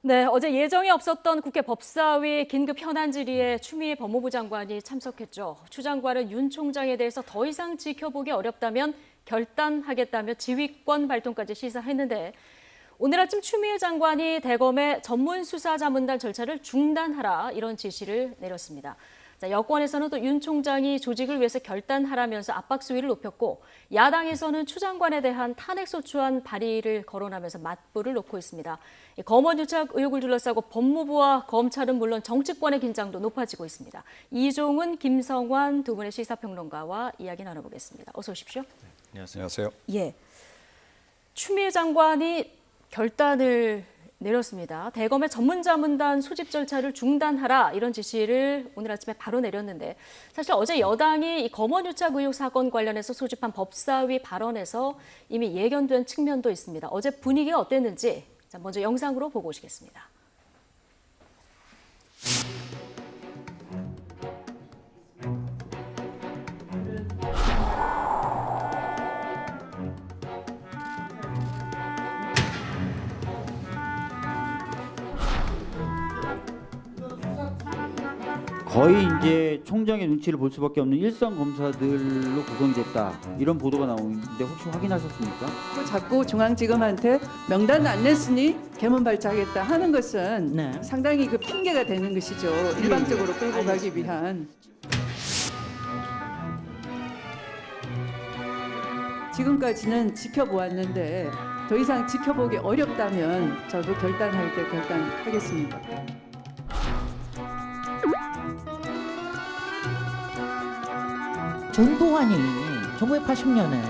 네, 어제 예정이 없었던 국회 법사위 긴급 현안 질의에 추미애 법무부 장관이 참석했죠. 추 장관은 윤 총장에 대해서 더 이상 지켜보기 어렵다면 결단하겠다며 지휘권 발동까지 시사했는데 오늘 아침 추미애 장관이 대검의 전문수사자문단 절차를 중단하라 이런 지시를 내렸습니다. 자, 여권에서는 또 윤 총장이 조직을 위해서 결단하라면서 압박 수위를 높였고 야당에서는 추 장관에 대한 탄핵소추안 발의를 거론하면서 맞불을 놓고 있습니다. 검언 유착 의혹을 둘러싸고 법무부와 검찰은 물론 정치권의 긴장도 높아지고 있습니다. 이종훈, 김성환 두 분의 시사평론가와 이야기 나눠보겠습니다. 어서 오십시오. 안녕하세요. 예, 추미애 장관이 결단을 내렸습니다. 대검의 전문자문단 소집 절차를 중단하라 이런 지시를 오늘 아침에 바로 내렸는데 사실 어제 여당이 이 검언 유착 의혹 사건 관련해서 소집한 법사위 발언에서 이미 예견된 측면도 있습니다. 어제 분위기가 어땠는지 자, 먼저 영상으로 보고 오시겠습니다. 거의 이제 총장의 눈치를 볼 수밖에 없는 일선 검사들로 구성이 됐다 이런 보도가 나오는데 혹시 확인하셨습니까? 자꾸 중앙지검한테 명단을 안 냈으니 개문 발차하겠다 하는 것은 상당히 그 핑계가 되는 것이죠. 일방적으로 끌고 가기 위한. 지금까지는 지켜보았는데 더 이상 지켜보기 어렵다면 저도 결단할 때 결단하겠습니다. 전두환이 1980년에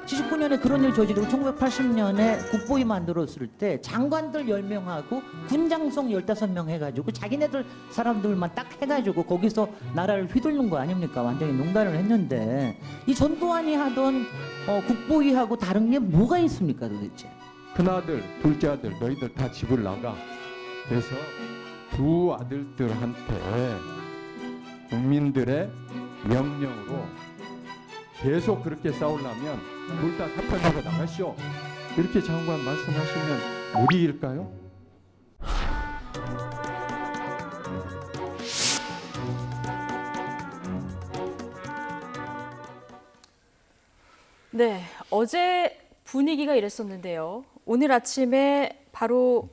79년에 그런 일 저지르고 1980년에 국보위 만들었을 때 장관들 10명하고 군장성 15명 해가지고 자기네들 사람들만 딱 해가지고 거기서 나라를 휘둘른 거 아닙니까? 완전히 농단을 했는데 이 전두환이 하던 국보위하고 다른 게 뭐가 있습니까 도대체? 큰아들, 둘째 아들 너희들 다 집을 나가. 그래서 두 아들들한테 국민들의 명령으로 계속 그렇게 싸우려면 둘 다 사표하고 나가시오. 이렇게 장관 말씀하시면 무리일까요? 네, 어제 분위기가 이랬었는데요. 오늘 아침에 바로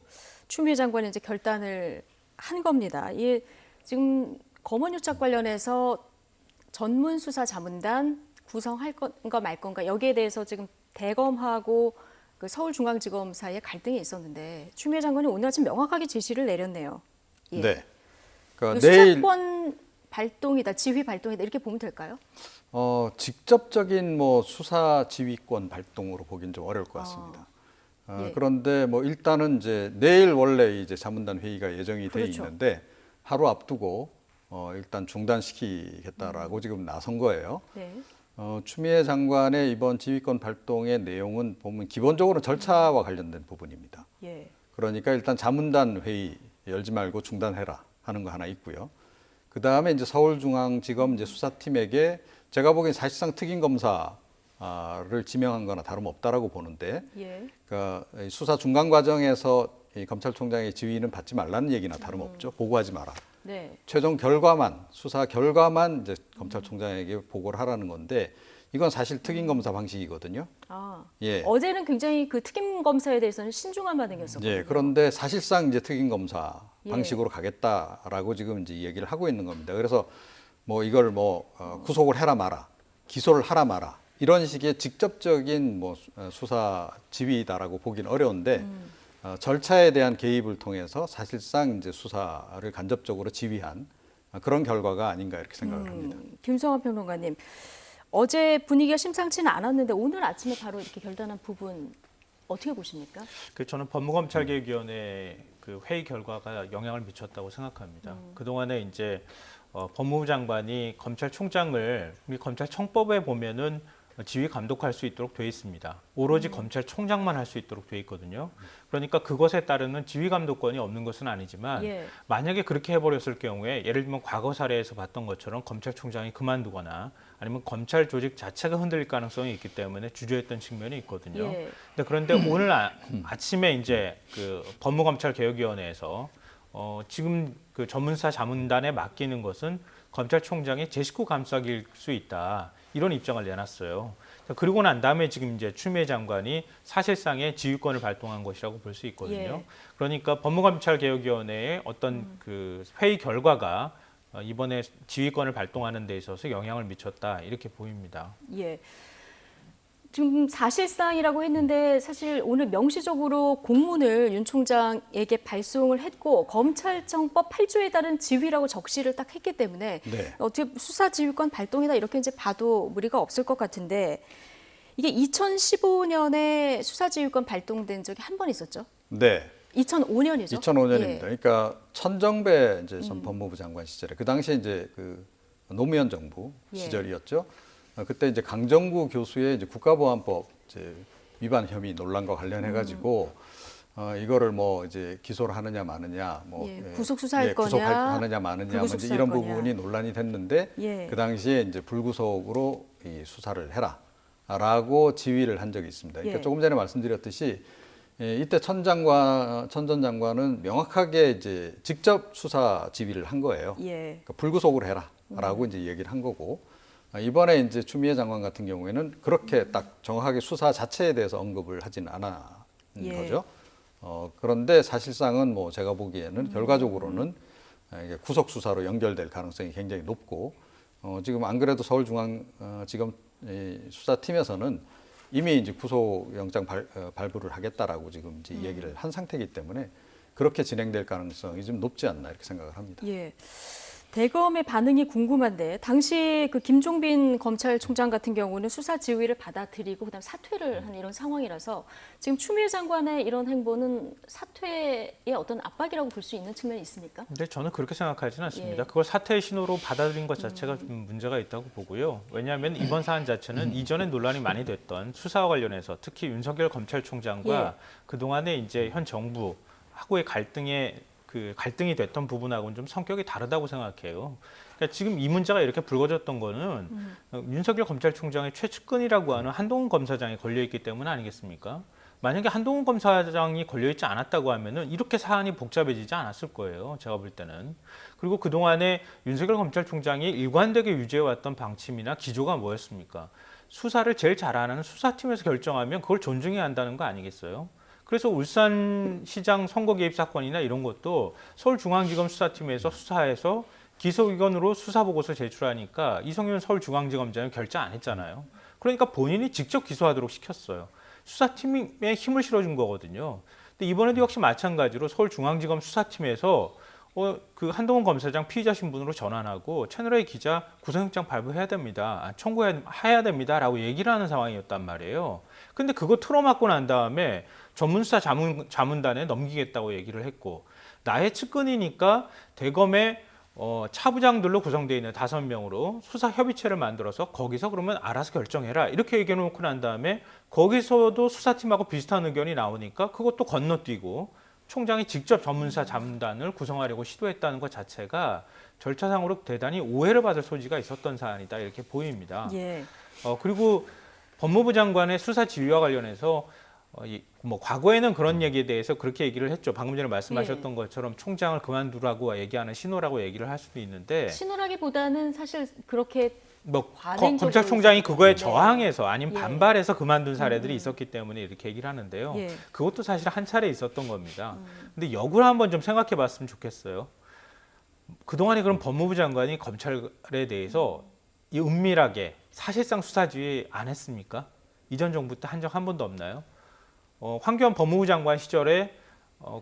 추미애 장관이 이제 결단을 한 겁니다. 이게 지금 검언 유착 관련해서 전문수사자문단 구성할 건가 말 건가 여기에 대해서 지금 대검하고 그 서울중앙지검 사이에 갈등이 있었는데 추미애 장관이 오늘 아침 명확하게 지시를 내렸네요. 예. 네. 그러니까 수사권 발동이다, 지휘 발동이다 이렇게 보면 될까요? 직접적인 뭐 수사 지휘권 발동으로 보긴 좀 어려울 것 같습니다. 예. 그런데 뭐 일단은 이제 내일 원래 이제 자문단 회의가 예정이 돼 그렇죠. 있는데 하루 앞두고 일단 중단시키겠다라고 지금 나선 거예요. 네. 추미애 장관의 이번 지휘권 발동의 내용은 보면 기본적으로 절차와 관련된 부분입니다. 예. 그러니까 일단 자문단 회의 열지 말고 중단해라 하는 거 하나 있고요. 그 다음에 이제 서울중앙지검 이제 수사팀에게 제가 보기엔 사실상 특임 검사를 지명한 거나 다름없다라고 보는데, 예. 그러니까 수사 중간 과정에서 이 검찰총장의 지휘는 받지 말라는 얘기나 다름없죠. 보고하지 마라. 네. 최종 결과만 수사 결과만 이제 검찰총장에게 보고를 하라는 건데 이건 사실 특임 검사 방식이거든요. 예. 어제는 굉장히 그 특임 검사에 대해서는 신중한 반응이었었거든요. 예. 그런데 사실상 이제 특임 검사 예. 방식으로 가겠다라고 지금 이제 얘기를 하고 있는 겁니다. 그래서 뭐 이걸 뭐 구속을 해라 마라, 기소를 하라 마라 이런 식의 직접적인 뭐 수사 지휘다라고 보기는 어려운데. 절차에 대한 개입을 통해서 사실상 이제 수사를 간접적으로 지휘한 그런 결과가 아닌가 이렇게 생각을 합니다. 김성환 평론가님, 어제 분위기가 심상치는 않았는데 오늘 아침에 바로 이렇게 결단한 부분 어떻게 보십니까? 저는 법무검찰개혁위원회 그 회의 결과가 영향을 미쳤다고 생각합니다. 그동안에 이제 법무부 장관이 검찰총장을 우리 검찰청법에 보면은 지휘 감독할 수 있도록 돼 있습니다. 오로지 검찰총장만 할 수 있도록 돼 있거든요. 그러니까 그것에 따르는 지휘 감독권이 없는 것은 아니지만 예. 만약에 그렇게 해버렸을 경우에 예를 들면 과거 사례에서 봤던 것처럼 검찰총장이 그만두거나 아니면 검찰 조직 자체가 흔들릴 가능성이 있기 때문에 주저했던 측면이 있거든요. 예. 그런데 오늘 아침에 이제 그 법무검찰개혁위원회에서 지금 그 전문사 자문단에 맡기는 것은 검찰총장의 제 식구 감싸기일 수 있다. 이런 입장을 내놨어요. 그리고 난 다음에 지금 이제 추미애 장관이 사실상의 지휘권을 발동한 것이라고 볼 수 있거든요. 예. 그러니까 법무검찰개혁위원회의 어떤 그 회의 결과가 이번에 지휘권을 발동하는 데 있어서 영향을 미쳤다 이렇게 보입니다. 예. 지금 사실상이라고 했는데 사실 오늘 명시적으로 공문을 윤 총장에게 발송을 했고 검찰청법 8조에 따른 지휘라고 적시를 딱 했기 때문에 네. 어떻게 수사지휘권 발동이다 이렇게 이제 봐도 무리가 없을 것 같은데 이게 2015년에 수사지휘권 발동된 적이 한 번 있었죠? 네. 2005년이죠? 2005년입니다. 예. 그러니까 천정배 이제 전 법무부 장관 시절에 그 당시에 이제 그 노무현 정부 예. 시절이었죠. 그때 이제 강정구 교수의 이제 국가보안법 이제 위반 혐의 논란과 관련해 가지고 이거를 뭐 이제 기소를 하느냐 마느냐, 뭐 예, 구속 수사할 거냐, 구속하느냐 마느냐, 뭐 불구속 이제 수사할 이런 거냐. 부분이 논란이 됐는데 예. 그 당시에 이제 불구속으로 이 수사를 해라라고 지휘를 한 적이 있습니다. 그러니까 예. 조금 조금 전에 말씀드렸듯이 이때 천 전 장관은 명확하게 이제 직접 수사 지휘를 한 거예요. 예. 그러니까 불구속으로 해라라고 이제 얘기를 한 거고 이번에 이제 추미애 장관 같은 경우에는 그렇게 딱 정확하게 수사 자체에 대해서 언급을 하진 않은 예. 거죠. 그런데 사실상은 뭐 제가 보기에는 결과적으로는 이게 구속 수사로 연결될 가능성이 굉장히 높고 지금 안 그래도 서울중앙지검 수사팀에서는 이미 이제 구속영장 발부를 하겠다라고 지금 이제 얘기를 한 상태이기 때문에 그렇게 진행될 가능성이 좀 높지 않나 이렇게 생각을 합니다. 예. 대검의 반응이 궁금한데 당시 그 김종빈 검찰총장 같은 경우는 수사 지휘를 받아들이고 그다음 사퇴를 한 이런 상황이라서 지금 추미애 장관의 이런 행보는 사퇴의 어떤 압박이라고 볼 수 있는 측면이 있습니까? 근데 저는 그렇게 생각하지는 않습니다. 예. 그걸 사퇴의 신호로 받아들인 것 자체가 좀 문제가 있다고 보고요. 왜냐하면 이번 사안 자체는 이전에 논란이 많이 됐던 수사와 관련해서 특히 윤석열 검찰총장과 예. 그동안의 이제 현 정부하고의 갈등이 됐던 부분하고는 좀 성격이 다르다고 생각해요. 그러니까 지금 이 문제가 이렇게 불거졌던 거는 윤석열 검찰총장의 최측근이라고 하는 한동훈 검사장이 걸려있기 때문 아니겠습니까? 만약에 한동훈 검사장이 걸려있지 않았다고 하면은 이렇게 사안이 복잡해지지 않았을 거예요. 제가 볼 때는. 그리고 그동안에 윤석열 검찰총장이 일관되게 유지해왔던 방침이나 기조가 뭐였습니까? 수사를 제일 잘하는 수사팀에서 결정하면 그걸 존중해야 한다는 거 아니겠어요? 그래서 울산시장 선거 개입 사건이나 이런 것도 서울중앙지검 수사팀에서 수사해서 기소의견으로 수사보고서 제출하니까 이성윤 서울중앙지검장은 결재 안 했잖아요. 그러니까 본인이 직접 기소하도록 시켰어요. 수사팀에 힘을 실어준 거거든요. 근데 이번에도 역시 마찬가지로 서울중앙지검 수사팀에서 그 한동훈 검사장 피의자 신분으로 전환하고 채널A 기자 구속영장 발부해야 됩니다. 청구해야 됩니다라고 얘기를 하는 상황이었단 말이에요. 근데 그거 틀어막고 난 다음에 전문수사 자문단에 넘기겠다고 얘기를 했고 나의 측근이니까 대검의 차부장들로 구성되어 있는 5명으로 수사협의체를 만들어서 거기서 그러면 알아서 결정해라 이렇게 얘기해 놓고 난 다음에 거기서도 수사팀하고 비슷한 의견이 나오니까 그것도 건너뛰고 총장이 직접 전문사 자문단을 구성하려고 시도했다는 것 자체가 절차상으로 대단히 오해를 받을 소지가 있었던 사안이다 이렇게 보입니다. 예. 그리고 법무부 장관의 수사 지휘와 관련해서 뭐 과거에는 그런 얘기에 대해서 그렇게 얘기를 했죠. 방금 전에 말씀하셨던 예. 것처럼 총장을 그만두라고 얘기하는 신호라고 얘기를 할 수도 있는데 신호라기보다는 사실 그렇게 뭐 관행적으로 검찰총장이 그거에 있었기 때문에. 저항해서 아니면 예. 반발해서 그만둔 사례들이 있었기 때문에 이렇게 얘기를 하는데요. 예. 그것도 사실 한 차례 있었던 겁니다. 근데 역으로 한번 좀 생각해 봤으면 좋겠어요. 그동안에 그럼 법무부 장관이 검찰에 대해서 이 은밀하게 사실상 수사 지휘 안 했습니까? 이전 정부 때 한 적 한 번도 없나요? 황교안 법무부 장관 시절에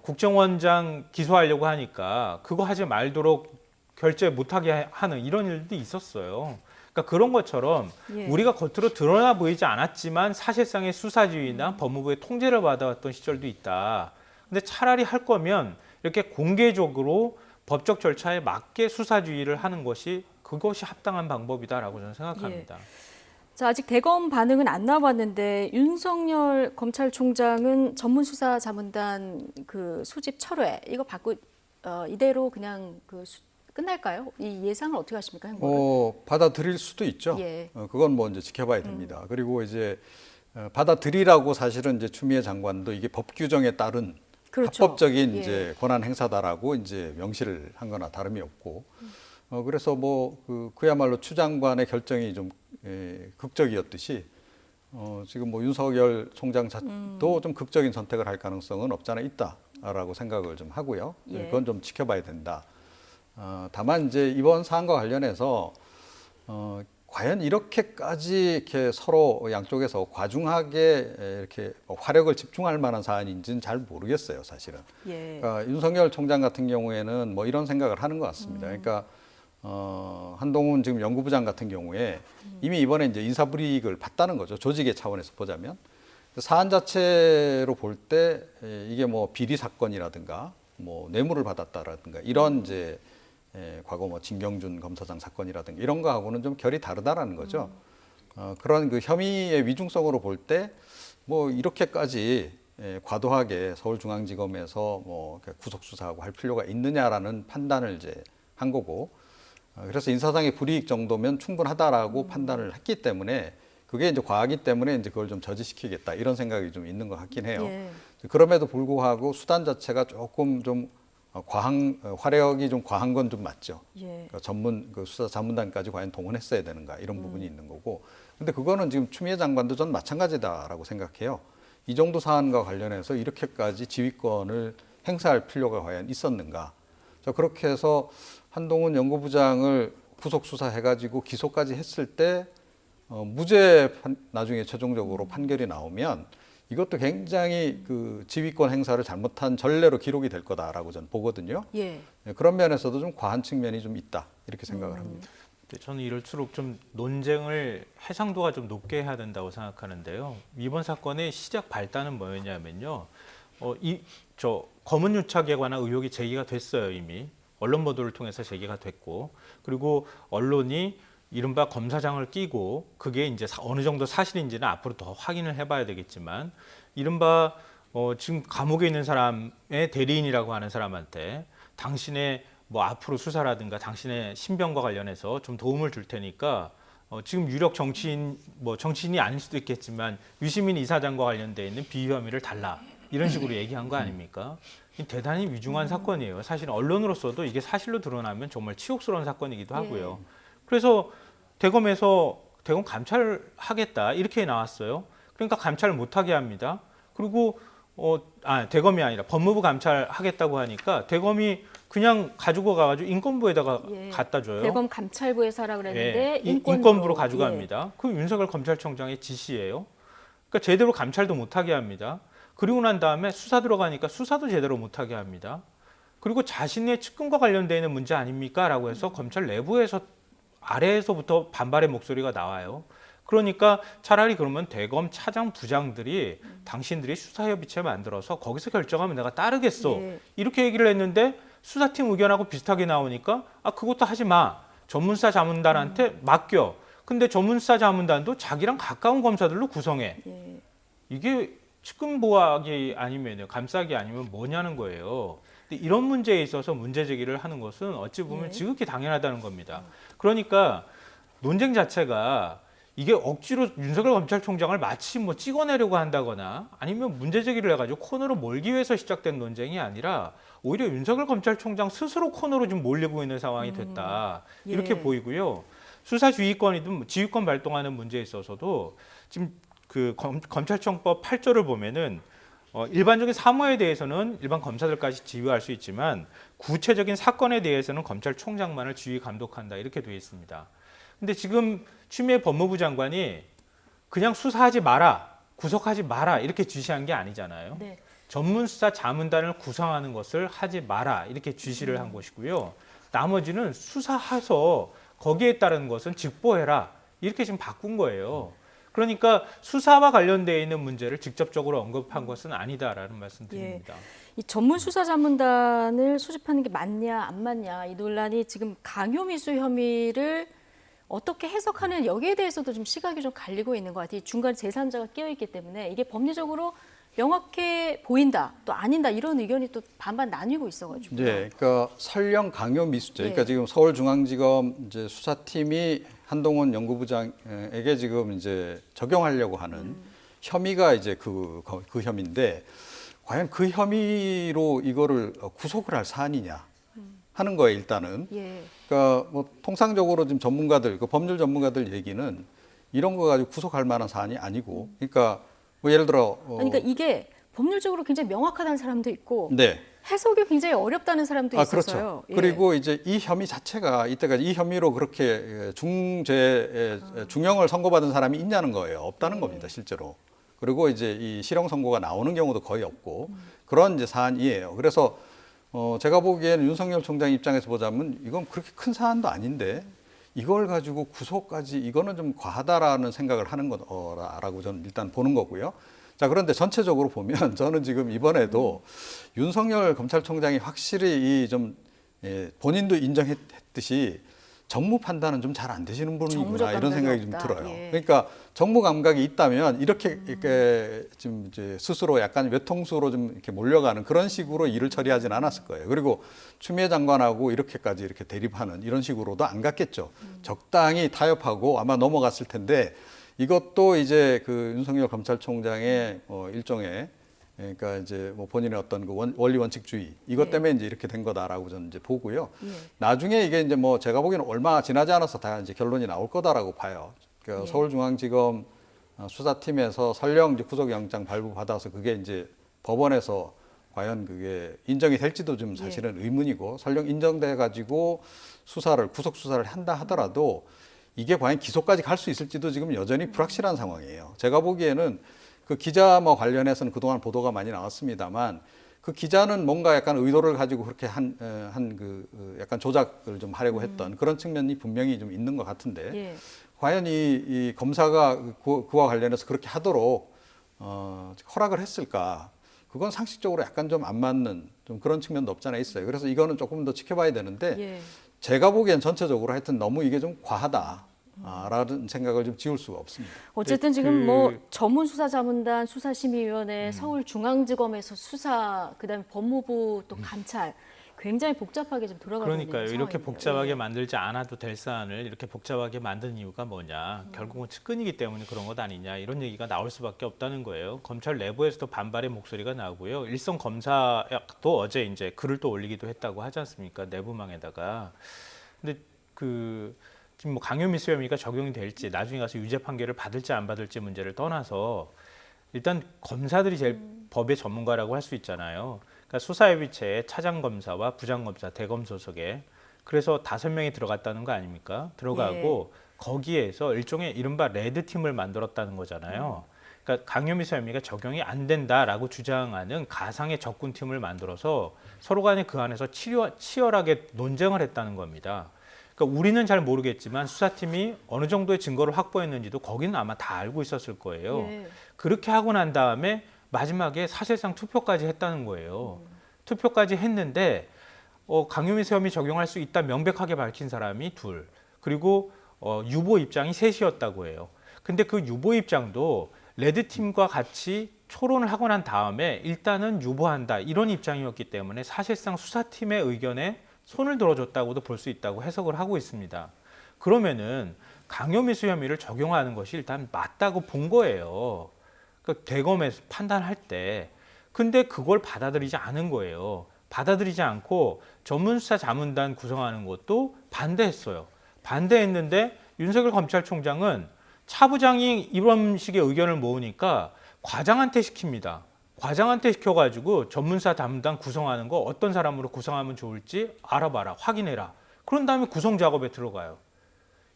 국정원장 기소하려고 하니까 그거 하지 말도록 결재 못하게 하는 이런 일도 있었어요. 그러니까 그런 것처럼 예. 우리가 겉으로 드러나 보이지 않았지만 사실상의 수사지휘나 법무부의 통제를 받아왔던 시절도 있다. 근데 차라리 할 거면 이렇게 공개적으로 법적 절차에 맞게 수사지휘를 하는 것이 그것이 합당한 방법이다라고 저는 생각합니다. 자, 아직 대검 반응은 안 나왔는데 윤석열 검찰총장은 전문수사자문단 그 소집 철회 이거 받고 이대로 그냥 끝날까요? 이 예상을 어떻게 하십니까, 행보를? 받아들일 수도 있죠. 예. 그건 뭐 이제 지켜봐야 됩니다. 그리고 이제 받아들이라고 사실은 이제 추미애 장관도 이게 법 규정에 따른 그렇죠. 합법적인 예. 이제 권한 행사다라고 이제 명시를 한 거나 다름이 없고, 그래서 뭐 그야말로 추 장관의 결정이 좀 극적이었듯이 지금 뭐 윤석열 총장도 좀 극적인 선택을 할 가능성은 없지 않아 있다라고 생각을 좀 하고요. 예. 그건 좀 지켜봐야 된다. 다만 이제 이번 사안과 관련해서 과연 이렇게까지 이렇게 서로 양쪽에서 과중하게 이렇게 화력을 집중할 만한 사안인지는 잘 모르겠어요, 사실은. 예. 그러니까 윤석열 총장 같은 경우에는 뭐 이런 생각을 하는 것 같습니다. 그러니까 한동훈 지금 연구부장 같은 경우에 이미 이번에 이제 인사불이익을 봤다는 거죠. 조직의 차원에서 보자면. 사안 자체로 볼 때 이게 뭐 비리 사건이라든가 뭐 뇌물을 받았다라든가 이런 이제 과거 뭐 진경준 검사장 사건이라든가 이런 거하고는 좀 결이 다르다라는 거죠. 그런 그 혐의의 위중성으로 볼 때 뭐 이렇게까지 과도하게 서울중앙지검에서 뭐 구속 수사하고 할 필요가 있느냐라는 판단을 이제 한 거고, 그래서 인사상의 불이익 정도면 충분하다라고 판단을 했기 때문에 그게 이제 과하기 때문에 이제 그걸 좀 저지시키겠다 이런 생각이 좀 있는 것 같긴 해요. 예. 그럼에도 불구하고 수단 자체가 조금 좀 화력이 좀 과한 건 좀 맞죠. 예. 그러니까 수사 자문단까지 과연 동원했어야 되는가 이런 부분이 있는 거고. 근데 그거는 지금 추미애 장관도 전 마찬가지다라고 생각해요. 이 정도 사안과 관련해서 이렇게까지 지휘권을 행사할 필요가 과연 있었는가. 그렇게 해서 한동훈 연구부장을 구속 수사해가지고 기소까지 했을 때 무죄 나중에 최종적으로 판결이 나오면 이것도 굉장히 그 지휘권 행사를 잘못한 전례로 기록이 될 거다라고 저는 보거든요. 예. 그런 면에서도 좀 과한 측면이 좀 있다 이렇게 생각을 합니다. 저는 이럴수록 좀 논쟁을 해상도가 좀 높게 해야 된다고 생각하는데요. 이번 사건의 시작 발단은 뭐였냐면요. 검은 유착에 관한 의혹이 제기가 됐어요, 이미. 언론 보도를 통해서 제기가 됐고, 그리고 언론이 이른바 검사장을 끼고 그게 이제 어느 정도 사실인지는 앞으로 더 확인을 해봐야 되겠지만, 이른바 지금 감옥에 있는 사람의 대리인이라고 하는 사람한테 당신의 뭐 앞으로 수사라든가 당신의 신병과 관련해서 좀 도움을 줄 테니까 지금 유력 정치인, 뭐 정치인이 아닐 수도 있겠지만 유시민 이사장과 관련돼 있는 비위 혐의를 달라, 이런 식으로 얘기한 거 아닙니까? 대단히 위중한 사건이에요. 사실 언론으로서도 이게 사실로 드러나면 정말 치욕스러운 사건이기도 하고요. 그래서 대검에서 대검 감찰하겠다 이렇게 나왔어요. 그러니까 감찰을 못하게 합니다. 그리고 대검이 아니라 법무부 감찰하겠다고 하니까 대검이 그냥 가지고 가가지고 인권부에다가 갖다 줘요. 대검 감찰부에서 하라 그랬는데 인권부로 가져갑니다. 그 윤석열 검찰총장의 지시예요. 그러니까 제대로 감찰도 못하게 합니다. 그리고 난 다음에 수사 들어가니까 수사도 제대로 못하게 합니다. 그리고 자신의 측근과 관련되어 있는 문제 아닙니까? 라고 해서 검찰 내부에서 아래에서부터 반발의 목소리가 나와요. 그러니까 차라리 그러면 대검 차장 부장들이 당신들이 수사협의체 만들어서 거기서 결정하면 내가 따르겠어. 이렇게 얘기를 했는데 수사팀 의견하고 비슷하게 나오니까 그것도 하지 마. 전문수사 자문단한테 맡겨. 근데 전문수사 자문단도 자기랑 가까운 검사들로 구성해. 이게 측근 보호하기 아니면 감싸기 아니면 뭐냐는 거예요. 근데 이런 문제에 있어서 문제 제기를 하는 것은 어찌 보면 지극히 당연하다는 겁니다. 그러니까 논쟁 자체가 이게 억지로 윤석열 검찰총장을 마치 뭐 찍어내려고 한다거나 아니면 문제 제기를 해가지고 코너로 몰기 위해서 시작된 논쟁이 아니라 오히려 윤석열 검찰총장 스스로 코너로 좀 몰리고 있는 상황이 됐다. 이렇게 보이고요. 수사주의권이든 지휘권 발동하는 문제에 있어서도 지금 그 검찰청법 8조를 보면은 일반적인 사무에 대해서는 일반 검사들까지 지휘할 수 있지만 구체적인 사건에 대해서는 검찰총장만을 지휘 감독한다 이렇게 되어 있습니다. 근데 지금 추미애 법무부 장관이 그냥 수사하지 마라, 구속하지 마라 이렇게 지시한 게 아니잖아요. 네. 전문수사 자문단을 구성하는 것을 하지 마라 이렇게 지시를 한 것이고요. 나머지는 수사해서 거기에 따른 것은 직보해라 이렇게 지금 바꾼 거예요. 그러니까 수사와 관련되어 있는 문제를 직접적으로 언급한 것은 아니다라는 말씀 드립니다. 이 전문수사자문단을 소집하는 게 맞냐 안 맞냐 이 논란이 지금 강요미수 혐의를 어떻게 해석하는 여기에 대해서도 좀 시각이 좀 갈리고 있는 것 같아요. 중간 제3자가 끼어 있기 때문에 이게 법리적으로 명확해 보인다, 또 아니다 이런 의견이 또 반반 나뉘고 있어가지고. 네, 그러니까 설령 강요 미수죄. 그러니까 예. 지금 서울중앙지검 이제 수사팀이 한동훈 연구부장에게 지금 이제 적용하려고 하는 혐의가 이제 그 혐의인데 과연 그 혐의로 이거를 구속을 할 사안이냐 하는 거예요, 일단은. 예. 그러니까 뭐 통상적으로 지금 전문가들, 그 법률 전문가들 얘기는 이런 거 가지고 구속할 만한 사안이 아니고, 그러니까 뭐 예를 들어, 그러니까 이게 법률적으로 굉장히 명확하다는 사람도 있고 네. 해석이 굉장히 어렵다는 사람도 있어서요. 그렇죠. 예. 그리고 이제 이 혐의 자체가 이때까지 이 혐의로 그렇게 중형을 선고받은 사람이 있냐는 거예요. 없다는 겁니다, 실제로. 그리고 이제 이 실형 선고가 나오는 경우도 거의 없고 그런 이제 사안이에요. 그래서 제가 보기에는 윤석열 총장 입장에서 보자면 이건 그렇게 큰 사안도 아닌데 이걸 가지고 구속까지 이거는 좀 과하다라는 생각을 하는 거라고 저는 일단 보는 거고요. 자, 그런데 전체적으로 보면 저는 지금 이번에도 윤석열 검찰총장이 확실히 본인도 인정했듯이 정무 판단은 좀 잘 안 되시는 분이구나 정무적 이런 감각이 생각이 좀 없다. 들어요. 예. 그러니까 정무 감각이 있다면 이렇게 지금 이제 스스로 약간 외통수로 좀 이렇게 몰려가는 그런 식으로 일을 처리하진 않았을 거예요. 그리고 추미애 장관하고 이렇게까지 이렇게 대립하는 이런 식으로도 안 갔겠죠. 적당히 타협하고 아마 넘어갔을 텐데 이것도 이제 그 윤석열 검찰총장의 일종의 그러니까 이제 뭐 본인의 어떤 그 원리 원칙주의 이것 때문에 이제 이렇게 된 거다라고 저는 이제 보고요. 나중에 이게 이제 뭐 제가 보기에는 얼마 지나지 않아서 다 이제 결론이 나올 거다라고 봐요. 그러니까 서울중앙지검 수사팀에서 설령 이제 구속영장 발부받아서 그게 이제 법원에서 과연 그게 인정이 될지도 좀 사실은 의문이고 설령 인정돼 가지고 구속 수사를 한다 하더라도 이게 과연 기소까지 갈 수 있을지도 지금 여전히 불확실한 상황이에요. 제가 보기에는 그 기자 뭐 관련해서는 그동안 보도가 많이 나왔습니다만 그 기자는 뭔가 약간 의도를 가지고 그렇게 약간 조작을 좀 하려고 했던 그런 측면이 분명히 좀 있는 것 같은데 예. 과연 이 검사가 그와 관련해서 그렇게 하도록 허락을 했을까? 그건 상식적으로 약간 좀 안 맞는 좀 그런 측면도 없지 않아 있어요. 그래서 이거는 조금 더 지켜봐야 되는데 예. 제가 보기엔 전체적으로 하여튼 너무 이게 좀 과하다라는 생각을 좀 지울 수가 없습니다. 어쨌든 네, 지금 뭐 전문수사자문단 수사심의위원회 서울중앙지검에서 수사 그다음에 법무부 또 감찰 굉장히 복잡하게 좀 돌아가고 있는 그러니까요. 이렇게 상황입니다. 복잡하게 예. 만들지 않아도 될 사안을 이렇게 복잡하게 만든 이유가 뭐냐. 결국은 측근이기 때문에 그런 것 아니냐. 이런 얘기가 나올 수밖에 없다는 거예요. 검찰 내부에서도 반발의 목소리가 나오고요. 일선 검사도 어제 이제 글을 또 올리기도 했다고 하지 않습니까? 내부망에다가. 근데 지금 뭐 강요미수 혐의가 적용이 될지 나중에 가서 유죄 판결을 받을지 안 받을지 문제를 떠나서 일단 검사들이 제일 법의 전문가라고 할 수 있잖아요. 그러니까 수사협의체에 차장검사와 부장검사, 대검 소속에 그래서 5명이 들어갔다는 거 아닙니까? 들어가고 거기에서 일종의 이른바 레드팀을 만들었다는 거잖아요. 그러니까 강요미수 혐의가 적용이 안 된다라고 주장하는 가상의 적군팀을 만들어서 서로 간에 그 안에서 치열하게 논쟁을 했다는 겁니다. 그러니까 우리는 잘 모르겠지만 수사팀이 어느 정도의 증거를 확보했는지도 거기는 아마 다 알고 있었을 거예요. 예. 그렇게 하고 난 다음에 마지막에 사실상 투표까지 했다는 거예요. 투표까지 했는데 강요미수 혐의 적용할 수 있다 명백하게 밝힌 사람이 2, 그리고 유보 입장이 3이었다고 해요. 근데 그 유보 입장도 레드팀과 같이 토론을 하고 난 다음에 일단은 유보한다 이런 입장이었기 때문에 사실상 수사팀의 의견에 손을 들어줬다고도 볼 수 있다고 해석을 하고 있습니다. 그러면은 강요미수 혐의를 적용하는 것이 일단 맞다고 본 거예요. 그러니까 대검에서 판단할 때. 근데 그걸 받아들이지 않은 거예요. 받아들이지 않고 전문수사자문단 구성하는 것도 반대했어요. 반대했는데 윤석열 검찰총장은 차부장이 이런 식의 의견을 모으니까 과장한테 시킵니다. 과장한테 시켜가지고 전문수사자문단 구성하는 거 어떤 사람으로 구성하면 좋을지 알아봐라, 확인해라. 그런 다음에 구성 작업에 들어가요.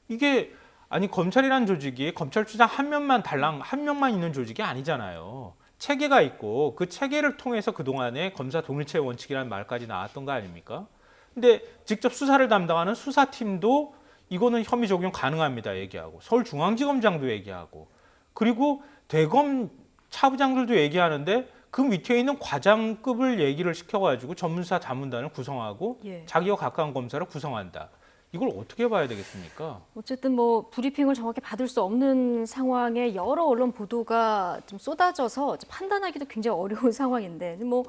이게 아니 검찰이라는 조직이 검찰총장 한 명만 있는 조직이 아니잖아요. 체계가 있고 그 체계를 통해서 그동안에 검사 동일체 원칙이라는 말까지 나왔던 거 아닙니까? 근데 직접 수사를 담당하는 수사팀도 이거는 혐의 적용 가능합니다 얘기하고 서울중앙지검장도 얘기하고 그리고 대검 차부장들도 얘기하는데 그 밑에 있는 과장급을 얘기를 시켜가지고 전문수사 자문단을 구성하고 자기와 가까운 검사를 구성한다. 이걸 어떻게 봐야 되겠습니까? 어쨌든 뭐 브리핑을 정확히 받을 수 없는 상황에 여러 언론 보도가 좀 쏟아져서 판단하기도 굉장히 어려운 상황인데 뭐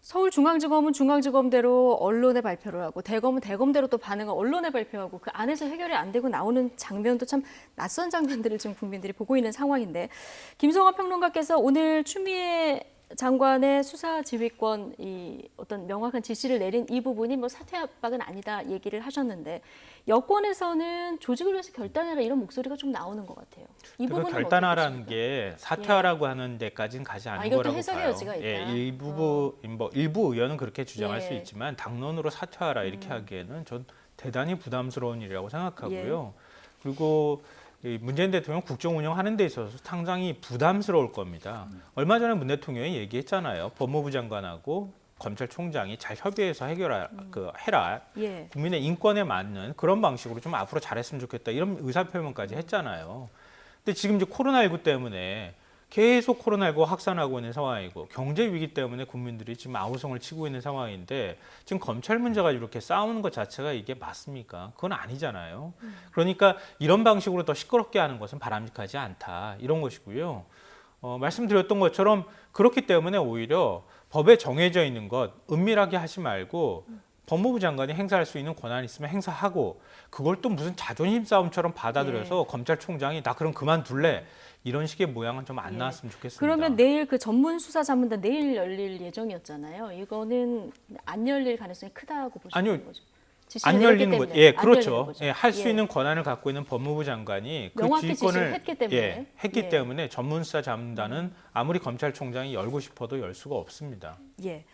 서울중앙지검은 중앙지검대로 언론에 발표를 하고 대검은 대검대로 또 반응을 언론에 발표하고 그 안에서 해결이 안 되고 나오는 장면도 참 낯선 장면들을 지금 국민들이 보고 있는 상황인데 김성환 평론가께서 오늘 추미애 장관의 수사 지휘권 이 어떤 명확한 지시를 내린 이 부분이 뭐 사퇴 압박은 아니다 얘기를 하셨는데 여권에서는 조직을 위해서 결단해라 이런 목소리가 좀 나오는 것 같아요. 이 그 부분은 결단하라는 어떻게 게 사퇴하라고 하는 데까지는 가지 않은 이것도 거라고 해석의 봐요. 여지가 있다. 예, 일부 의원은 그렇게 주장할 수 예. 있지만 당론으로 사퇴하라 이렇게 하기에는 전 대단히 부담스러운 일이라고 생각하고요. 그리고 이 문재인 대통령 국정 운영하는 데 있어서 상당히 부담스러울 겁니다. 얼마 전에 문 대통령이 얘기했잖아요. 법무부 장관하고 검찰총장이 잘 협의해서 해라. 예. 국민의 인권에 맞는 그런 방식으로 좀 앞으로 잘했으면 좋겠다. 이런 의사표명까지 했잖아요. 근데 지금 이제 코로나19 때문에 계속 코로나19 확산하고 있는 상황이고 경제 위기 때문에 국민들이 지금 아우성을 치고 있는 상황인데 지금 검찰 문제가 이렇게 싸우는 것 자체가 이게 맞습니까? 그건 아니잖아요. 그러니까 이런 방식으로 더 시끄럽게 하는 것은 바람직하지 않다. 이런 것이고요. 말씀드렸던 것처럼 그렇기 때문에 오히려 법에 정해져 있는 것 은밀하게 하지 말고 법무부 장관이 행사할 수 있는 권한이 있으면 행사하고 그걸 또 무슨 자존심 싸움처럼 받아들여서 검찰총장이 나 그럼 그만둘래 이런 식의 모양은 좀 안 나왔으면 좋겠습니다. 그러면 내일 그 전문 수사 자문단 내일 열릴 예정이었잖아요. 이거는 안 열릴 가능성이 크다고 보시는 아니요. 거죠? 지시를 안 내렸기 열리는 거, 때문에. 예, 안 그렇죠. 열리는 거죠. 예, 할 수 예. 있는 권한을 갖고 있는 법무부 장관이 그 명확히 지휘권을 지시를 했기 때문에. 했기 예. 때문에 전문수사 자문단은 아무리 검찰총장이 열고 싶어도 열 수가 없습니다. 예.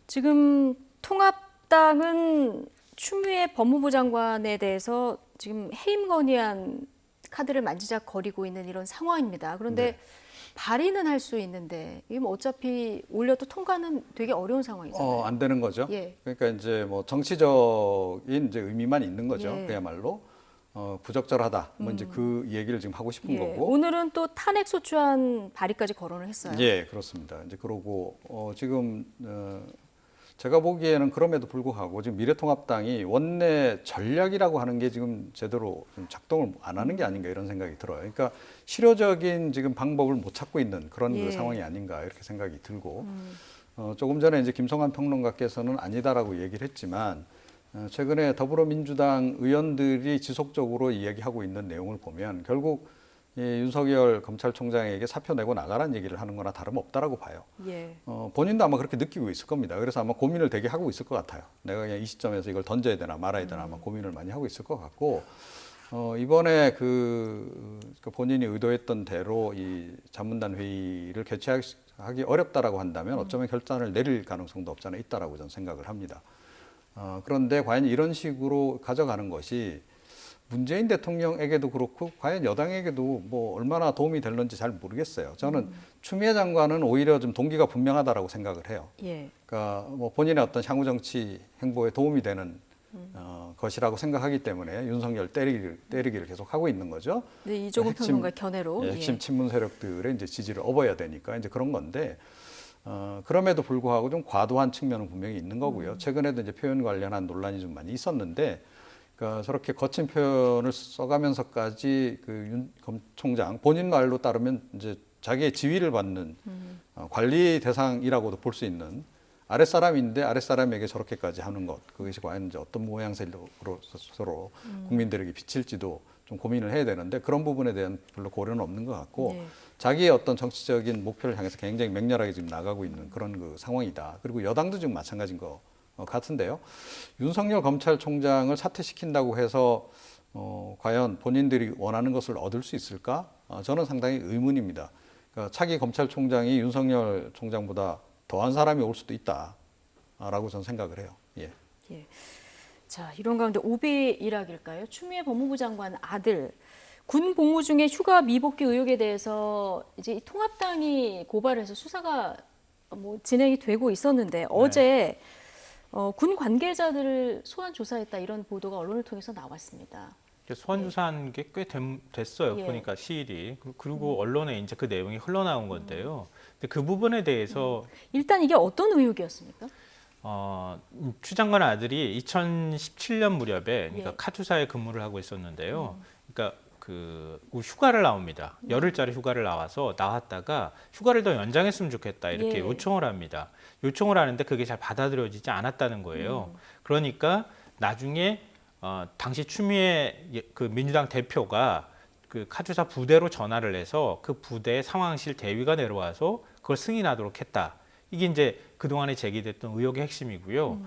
지금 통합당은 추미애 법무부 장관에 대해서 지금 해임 건의안 카드를 만지작거리고 있는 이런 상황입니다. 그런데 발의는 할 수 있는데 이게 뭐 어차피 올려도 통과는 되게 어려운 상황이잖아요. 안 되는 거죠. 예. 그러니까 이제 뭐 정치적인 이제 의미만 있는 거죠. 예. 그야말로 부적절하다. 뭐 이제 그 얘기를 지금 하고 싶은 예. 거고. 오늘은 또 탄핵 소추안 발의까지 거론을 했어요. 예, 그렇습니다. 이제 그러고 지금 제가 보기에는 그럼에도 불구하고 지금 미래통합당이 원내 전략이라고 하는 게 지금 제대로 좀 작동을 안 하는 게 아닌가 이런 생각이 들어요. 그러니까 실효적인 지금 방법을 못 찾고 있는 그런 예. 그 상황이 아닌가 이렇게 생각이 들고 조금 전에 이제 김성환 평론가께서는 아니다라고 얘기를 했지만 최근에 더불어민주당 의원들이 지속적으로 이야기하고 있는 내용을 보면 결국 이 윤석열 검찰총장에게 사표 내고 나가라는 얘기를 하는 거나 다름없다라고 봐요. 예. 본인도 아마 그렇게 느끼고 있을 겁니다. 그래서 아마 고민을 되게 하고 있을 것 같아요. 내가 그냥 이 시점에서 이걸 던져야 되나 말아야 되나 아마 고민을 많이 하고 있을 것 같고 이번에 그 본인이 의도했던 대로 이 자문단 회의를 개최하기 어렵다라고 한다면 어쩌면 결단을 내릴 가능성도 없잖아 있다라고 저는 생각을 합니다. 그런데 과연 이런 식으로 가져가는 것이 문재인 대통령에게도 그렇고 과연 여당에게도 뭐 얼마나 도움이 될는지 잘 모르겠어요. 저는 추미애 장관은 오히려 좀 동기가 분명하다라고 생각을 해요. 예. 그러니까 뭐 본인의 어떤 향후 정치 행보에 도움이 되는 것이라고 생각하기 때문에 윤석열 때리기를 계속 하고 있는 거죠. 네, 이종훈 핵심, 평론가 견해로. 예, 핵심 친문 세력들의 이제 지지를 얻어야 되니까 이제 그런 건데 그럼에도 불구하고 좀 과도한 측면은 분명히 있는 거고요. 최근에도 이제 표현 관련한 논란이 좀 많이 있었는데. 그러니까 저렇게 거친 표현을 써가면서까지 그 윤 검총장 본인 말로 따르면 이제 자기의 지위를 받는 관리 대상이라고도 볼 수 있는 아랫사람인데 아랫사람에게 저렇게까지 하는 것 그것이 과연 이제 어떤 모양새로 서로 국민들에게 비칠지도 좀 고민을 해야 되는데 그런 부분에 대한 별로 고려는 없는 것 같고 네. 자기의 어떤 정치적인 목표를 향해서 굉장히 맹렬하게 지금 나가고 있는 그런 그 상황이다. 그리고 여당도 지금 마찬가지인 거 같은데요. 윤석열 검찰총장을 사퇴시킨다고 해서 과연 본인들이 원하는 것을 얻을 수 있을까? 저는 상당히 의문입니다. 그러니까 차기 검찰총장이 윤석열 총장보다 더한 사람이 올 수도 있다라고 저는 생각을 해요. 예. 예. 자, 이런 가운데 오비 일학일까요? 추미애 법무부 장관 아들 군 복무 중에 휴가 미복귀 의혹에 대해서 이제 이 통합당이 고발해서 수사가 뭐 진행이 되고 있었는데 어제 군 관계자들을 소환 조사했다 이런 보도가 언론을 통해서 나왔습니다. 소환 조사한 게 꽤 됐어요. 예. 보니까 시일이. 그리고 언론에 이제 그 내용이 흘러나온 건데요. 근데 그 부분에 대해서 일단 이게 어떤 의혹이었습니까? 추 장관 아들이 2017년 무렵에 그러니까 예. 카투사에 근무를 하고 있었는데요. 그러니까 그 휴가를 나옵니다. 열흘짜리 휴가를 나왔다가 휴가를 더 연장했으면 좋겠다 이렇게 예. 요청을 합니다. 요청을 하는데 그게 잘 받아들여지지 않았다는 거예요. 그러니까 나중에 당시 추미애 그 민주당 대표가 그 카투사 부대로 전화를 해서 그 부대의 상황실 대위가 내려와서 그걸 승인하도록 했다. 이게 이제 그동안에 제기됐던 의혹의 핵심이고요.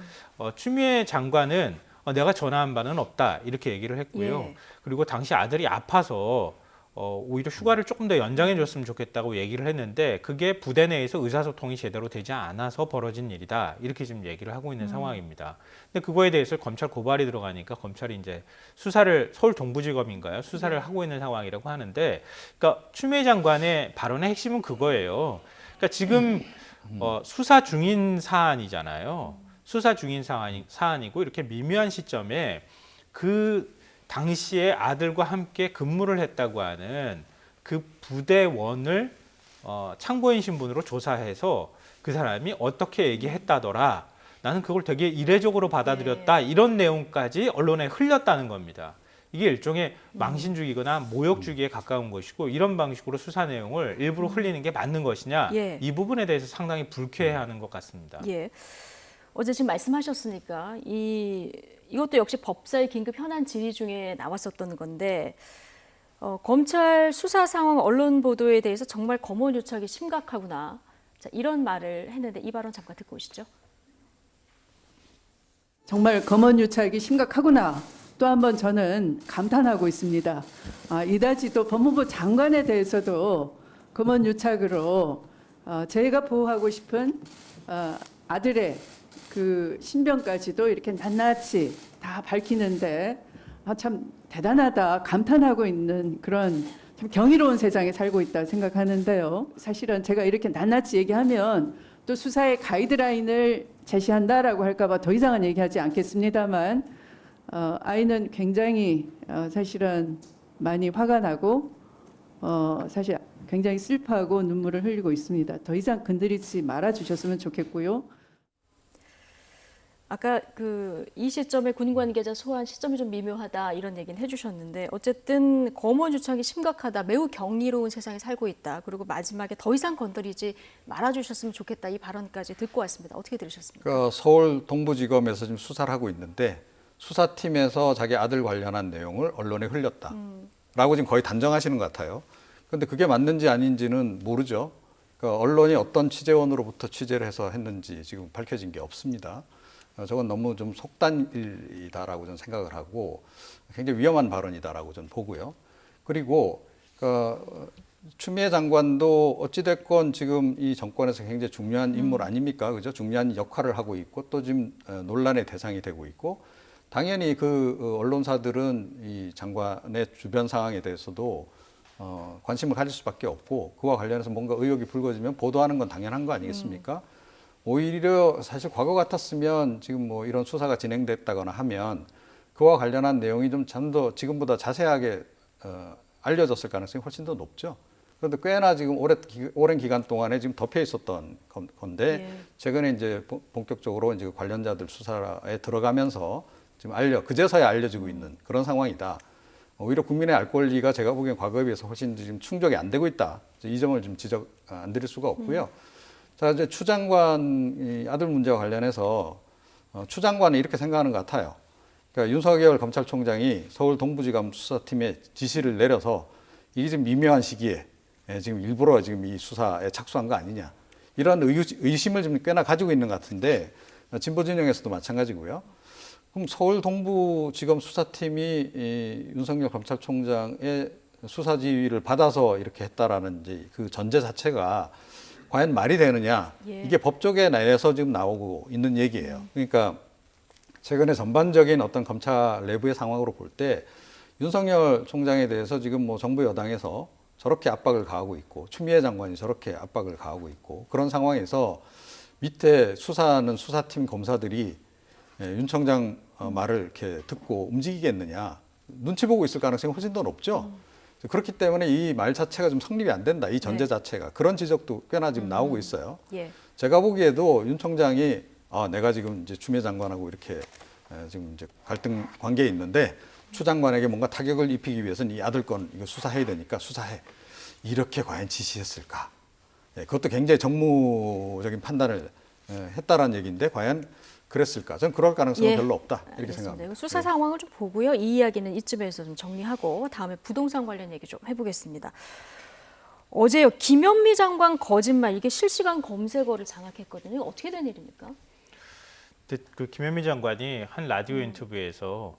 추미애 장관은 내가 전화한 바는 없다 이렇게 얘기를 했고요. 예. 그리고 당시 아들이 아파서 오히려 휴가를 조금 더 연장해 줬으면 좋겠다고 얘기를 했는데 그게 부대 내에서 의사소통이 제대로 되지 않아서 벌어진 일이다 이렇게 지금 얘기를 하고 있는 상황입니다. 근데 그거에 대해서 검찰 고발이 들어가니까 검찰이 이제 수사를 서울 동부지검인가요? 수사를 하고 있는 상황이라고 하는데, 그러니까 추미애 장관의 발언의 핵심은 그거예요. 그러니까 지금 수사 중인 사안이잖아요. 수사 중인 사안이고 이렇게 미묘한 시점에 그 당시에 아들과 함께 근무를 했다고 하는 그 부대원을 참고인 신분으로 조사해서 그 사람이 어떻게 얘기했다더라. 나는 그걸 되게 이례적으로 받아들였다. 이런 내용까지 언론에 흘렸다는 겁니다. 이게 일종의 망신주기거나 모욕주기에 가까운 것이고 이런 방식으로 수사 내용을 일부러 흘리는 게 맞는 것이냐. 예. 이 부분에 대해서 상당히 불쾌해하는 것 같습니다. 예. 어제 지금 말씀하셨으니까 이것도 역시 법사위 긴급 현안 질의 중에 나왔었던 건데 검찰 수사 상황 언론 보도에 대해서 정말 검언유착이 심각하구나. 자, 이런 말을 했는데 이 발언 잠깐 듣고 오시죠. 정말 검언유착이 심각하구나. 또 한 번 저는 감탄하고 있습니다. 이다지 또 법무부 장관에 대해서도 검언유착으로 제가 보호하고 싶은 아들의 그 신병까지도 이렇게 낱낱이 다 밝히는데 참 대단하다 감탄하고 있는 그런 참 경이로운 세상에 살고 있다 생각하는데요. 사실은 제가 이렇게 낱낱이 얘기하면 또 수사의 가이드라인을 제시한다라고 할까봐 더 이상은 얘기하지 않겠습니다만 아이는 굉장히 사실은 많이 화가 나고 사실 굉장히 슬퍼하고 눈물을 흘리고 있습니다. 더 이상 건드리지 말아 주셨으면 좋겠고요. 아까 이 시점에 군인 관계자 소환 시점이 좀 미묘하다 이런 얘기는 해주셨는데 어쨌든 검언유착이 심각하다, 매우 경이로운 세상에 살고 있다. 그리고 마지막에 더 이상 건드리지 말아주셨으면 좋겠다 이 발언까지 듣고 왔습니다. 어떻게 들으셨습니까? 서울 동부지검에서 지금 수사를 하고 있는데 수사팀에서 자기 아들 관련한 내용을 언론에 흘렸다라고 지금 거의 단정하시는 것 같아요. 그런데 그게 맞는지 아닌지는 모르죠. 그러니까 언론이 어떤 취재원으로부터 취재를 해서 했는지 지금 밝혀진 게 없습니다. 저건 너무 좀 속단일이다라고 저는 생각을 하고 굉장히 위험한 발언이다라고 저는 보고요. 그리고 추미애 장관도 어찌됐건 지금 이 정권에서 굉장히 중요한 인물 아닙니까? 그죠? 중요한 역할을 하고 있고 또 지금 논란의 대상이 되고 있고 당연히 언론사들은 이 장관의 주변 상황에 대해서도 관심을 가질 수밖에 없고 그와 관련해서 뭔가 의혹이 불거지면 보도하는 건 당연한 거 아니겠습니까? 오히려 사실 과거 같았으면 지금 뭐 이런 수사가 진행됐다거나 하면 그와 관련한 내용이 좀 더 지금보다 자세하게 알려졌을 가능성이 훨씬 더 높죠. 그런데 꽤나 지금 오랜 기간 동안에 지금 덮여 있었던 건데 예. 최근에 이제 본격적으로 이제 관련자들 수사에 들어가면서 지금 그제서야 알려지고 있는 그런 상황이다. 오히려 국민의 알 권리가 제가 보기엔 과거에 비해서 훨씬 지금 충족이 안 되고 있다. 이 점을 좀 지적 안 드릴 수가 없고요. 자, 이제 추 장관 아들 문제와 관련해서 추 장관은 이렇게 생각하는 것 같아요. 그러니까 윤석열 검찰총장이 서울 동부지검 수사팀에 지시를 내려서 이게 지금 미묘한 시기에 지금 일부러 지금 이 수사에 착수한 거 아니냐. 이런 의심을 좀 꽤나 가지고 있는 것 같은데 진보 진영에서도 마찬가지고요. 그럼 서울 동부지검 수사팀이 윤석열 검찰총장의 수사 지휘를 받아서 이렇게 했다라는 이제 그 전제 자체가 과연 말이 되느냐. 예. 이게 법조계 내에서 지금 나오고 있는 얘기예요. 그러니까 최근에 전반적인 어떤 검찰 내부의 상황으로 볼 때 윤석열 총장에 대해서 지금 뭐 정부 여당에서 저렇게 압박을 가하고 있고 추미애 장관이 저렇게 압박을 가하고 있고 그런 상황에서 밑에 수사하는 수사팀 검사들이 윤 총장 말을 이렇게 듣고 움직이겠느냐. 눈치 보고 있을 가능성이 훨씬 더 높죠. 그렇기 때문에 이 말 자체가 좀 성립이 안 된다. 이 전제 자체가. 그런 지적도 꽤나 지금 나오고 있어요. 예. 제가 보기에도 윤 총장이 내가 지금 이제 추미애 장관하고 이렇게 지금 이제 갈등 관계에 있는데 추 장관에게 뭔가 타격을 입히기 위해서는 이 아들 건 이거 수사해야 되니까 수사해. 이렇게 과연 지시했을까? 그것도 굉장히 정무적인 판단을 했다라는 얘기인데 과연 그랬을까? 저는 그럴 가능성은 별로 없다 이렇게 알겠습니다. 생각합니다. 수사 상황을 좀 보고요. 이 이야기는 이쯤에서 좀 정리하고 다음에 부동산 관련 얘기 좀 해보겠습니다. 어제요, 김현미 장관 거짓말, 이게 실시간 검색어를 장악했거든요. 이거 어떻게 된 일입니까? 그 김현미 장관이 한 라디오 인터뷰에서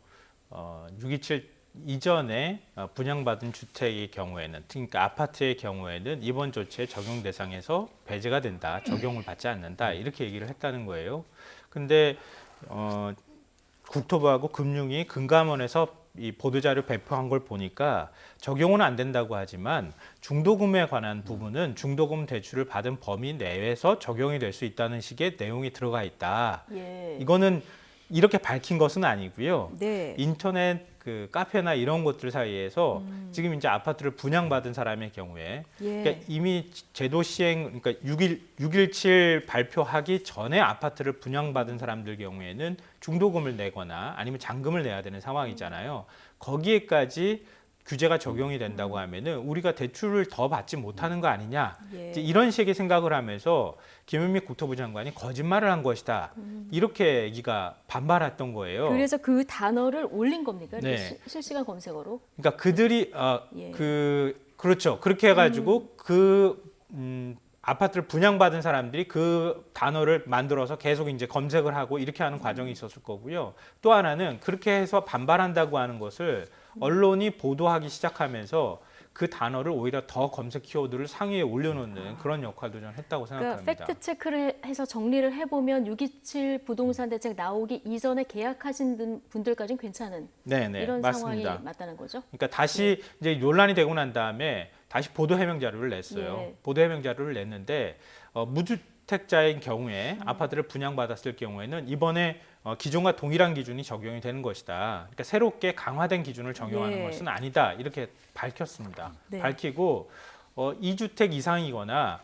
6.27 이전에 분양받은 주택의 경우에는, 그러니까 아파트의 경우에는 이번 조치의 적용 대상에서 배제가 된다, 적용을 받지 않는다 이렇게 얘기를 했다는 거예요. 근데 국토부하고 금융위 금감원에서 이 보도자료 배포한 걸 보니까 적용은 안 된다고 하지만 중도금에 관한 부분은 중도금 대출을 받은 범위 내에서 적용이 될 수 있다는 식의 내용이 들어가 있다. 예. 이거는 이렇게 밝힌 것은 아니고요. 네. 인터넷 그 카페나 이런 곳들 사이에서 지금 이제 아파트를 분양받은 사람의 경우에 예. 그러니까 이미 제도 시행, 그러니까 6.17 발표하기 전에 아파트를 분양받은 사람들 경우에는 중도금을 내거나 아니면 잔금을 내야 되는 상황이잖아요. 거기에까지 규제가 적용이 된다고 하면은 우리가 대출을 더 받지 못하는 거 아니냐, 예. 이제 이런 식의 생각을 하면서 김현미 국토부 장관이 거짓말을 한 것이다, 이렇게 얘기가 반발했던 거예요. 그래서 그 단어를 올린 겁니까? 이렇게 네. 실시간 검색어로? 그러니까 그들이 예. 그렇죠. 그렇게 해가지고 아파트를 분양받은 사람들이 그 단어를 만들어서 계속 이제 검색을 하고 이렇게 하는 과정이 있었을 거고요. 또 하나는 그렇게 해서 반발한다고 하는 것을 언론이 보도하기 시작하면서 그 단어를 오히려 더 검색 키워드를 상위에 올려놓는 그런 역할도 저는 했다고 그러니까 생각합니다. 팩트 체크를 해서 정리를 해보면 6.27 부동산 대책 나오기 이전에 계약하신 분들까지는 괜찮은 네네, 이런 맞습니다. 상황이 맞다는 거죠? 그러니까 다시 이제 논란이 되고 난 다음에 다시 보도 해명 자료를 냈어요. 예. 보도 해명 자료를 냈는데 무주택자인 경우에 아파트를 분양받았을 경우에는 이번에 기존과 동일한 기준이 적용이 되는 것이다. 그러니까 새롭게 강화된 기준을 적용하는 예. 것은 아니다. 이렇게 밝혔습니다. 네. 밝히고 2주택 이상이거나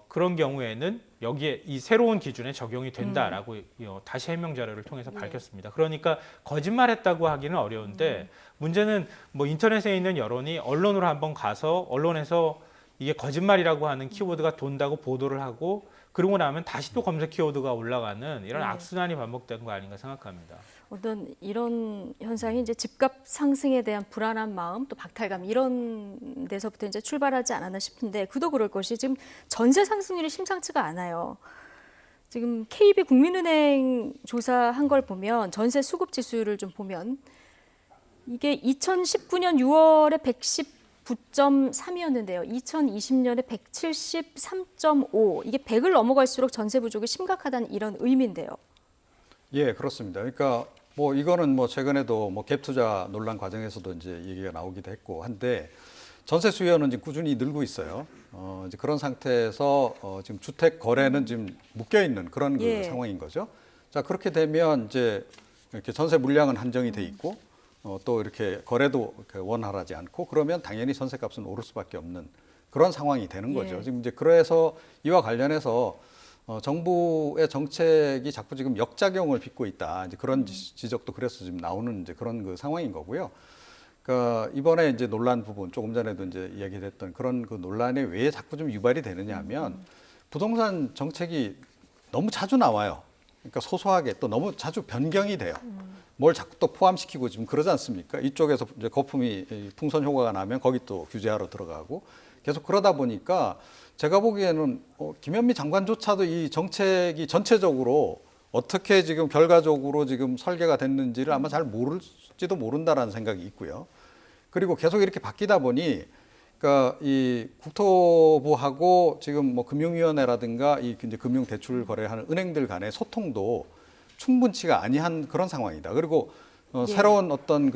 그런 경우에는 여기에 이 새로운 기준에 적용이 된다라고 다시 해명 자료를 통해서 예. 밝혔습니다. 그러니까 거짓말했다고 하기는 어려운데 문제는 뭐 인터넷에 있는 여론이 언론으로 한번 가서 언론에서 이게 거짓말이라고 하는 키워드가 돈다고 보도를 하고 그러고 나면 다시 또 검색 키워드가 올라가는 이런 네. 악순환이 반복된 거 아닌가 생각합니다. 어떤 이런 현상이 이제 집값 상승에 대한 불안한 마음, 또 박탈감 이런 데서부터 이제 출발하지 않았나 싶은데 그도 그럴 것이 지금 전세 상승률이 심상치가 않아요. 지금 KB 국민은행 조사한 걸 보면 전세 수급 지수를 좀 보면 이게 2019년 6월에 119.3이었는데요. 2020년에 173.5. 이게 100을 넘어갈수록 전세 부족이 심각하다는 이런 의미인데요. 예, 그렇습니다. 그러니까 뭐 이거는 뭐 최근에도 뭐 갭 투자 논란 과정에서도 이제 얘기가 나오기도 했고 한데 전세 수요는 지금 꾸준히 늘고 있어요. 이제 그런 상태에서 지금 주택 거래는 지금 묶여 있는 그런 예. 그 상황인 거죠. 자, 그렇게 되면 이제 이렇게 전세 물량은 한정이 돼 있고 또 이렇게 거래도 원활하지 않고 그러면 당연히 전세값은 오를 수밖에 없는 그런 상황이 되는 거죠. 예. 지금 이제 그래서 이와 관련해서 정부의 정책이 자꾸 지금 역작용을 빚고 있다. 이제 그런 지적도 그래서 지금 나오는 이제 그런 그 상황인 거고요. 그러니까 이번에 이제 논란 부분 조금 전에도 이제 이야기됐던 그런 그 논란에 왜 자꾸 좀 유발이 되느냐 하면 부동산 정책이 너무 자주 나와요. 그러니까 소소하게 또 너무 자주 변경이 돼요. 뭘 자꾸 또 포함시키고 지금 그러지 않습니까? 이쪽에서 이제 거품이 풍선 효과가 나면 거기 또 규제하러 들어가고 계속 그러다 보니까 제가 보기에는 김현미 장관조차도 이 정책이 전체적으로 어떻게 지금 결과적으로 지금 설계가 됐는지를 아마 잘 모를지도 모른다라는 생각이 있고요. 그리고 계속 이렇게 바뀌다 보니 그러니까 이 국토부하고 지금 뭐 금융위원회라든가 이 이제 금융 대출 거래하는 은행들 간의 소통도 충분치가 아니한 그런 상황이다. 그리고 새로운 어떤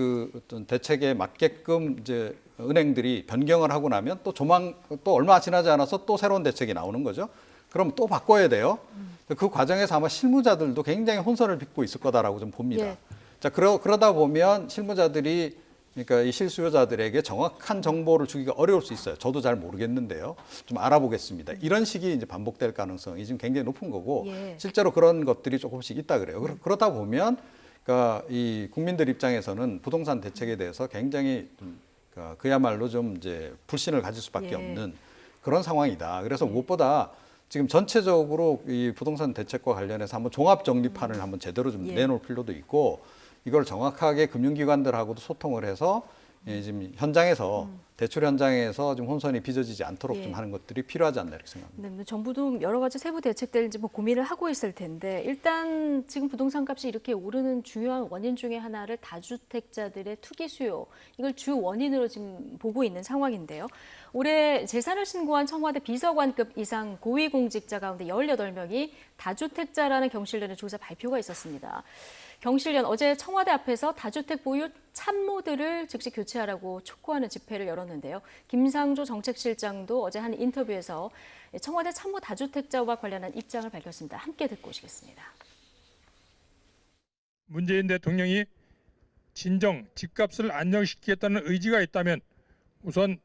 대책에 맞게끔 이제 은행들이 변경을 하고 나면 또 또 얼마 지나지 않아서 또 새로운 대책이 나오는 거죠. 그럼 또 바꿔야 돼요. 그 과정에서 아마 실무자들도 굉장히 혼선을 빚고 있을 거다라고 좀 봅니다. 예. 자, 그러다 보면 실무자들이 그러니까 이 실수요자들에게 정확한 정보를 주기가 어려울 수 있어요. 저도 잘 모르겠는데요. 좀 알아보겠습니다. 이런 식이 이제 반복될 가능성이 지금 굉장히 높은 거고 예. 실제로 그런 것들이 조금씩 있다 그래요. 그러다 보면 그러니까 이 국민들 입장에서는 부동산 대책에 대해서 굉장히 그러니까 그야말로 좀 이제 불신을 가질 수밖에 예. 없는 그런 상황이다. 그래서 무엇보다 지금 전체적으로 이 부동산 대책과 관련해서 한번 종합 정리판을 한번 제대로 좀 예. 내놓을 필요도 있고 이걸 정확하게 금융기관들하고도 소통을 해서 지금 현장에서 대출 현장에서 좀 혼선이 빚어지지 않도록 예. 좀 하는 것들이 필요하지 않나 이렇게 생각합니다. 네, 뭐 정부도 여러 가지 세부 대책들 이제 뭐 고민을 하고 있을 텐데 일단 지금 부동산 값이 이렇게 오르는 중요한 원인 중에 하나를 다주택자들의 투기 수요 이걸 주 원인으로 지금 보고 있는 상황인데요. 올해 재산을 신고한 청와대 비서관급 이상 고위공직자 가운데 18명이 다주택자라는 경실련의 조사 발표가 있었습니다. 경실련 어제 청와대 앞에서 다주택 보유 참모들을 즉시 교체하라고 촉구하는 집회를 열었는데요. 김상조 정책실장도 어제 한 인터뷰에서 청와대 참모 다주택자와 관련한 입장을 밝혔습니다. 함께 듣고 오시겠습니다. 문재인 대통령이 진정 집값을 안정시키겠다는 의지가 있다면 우선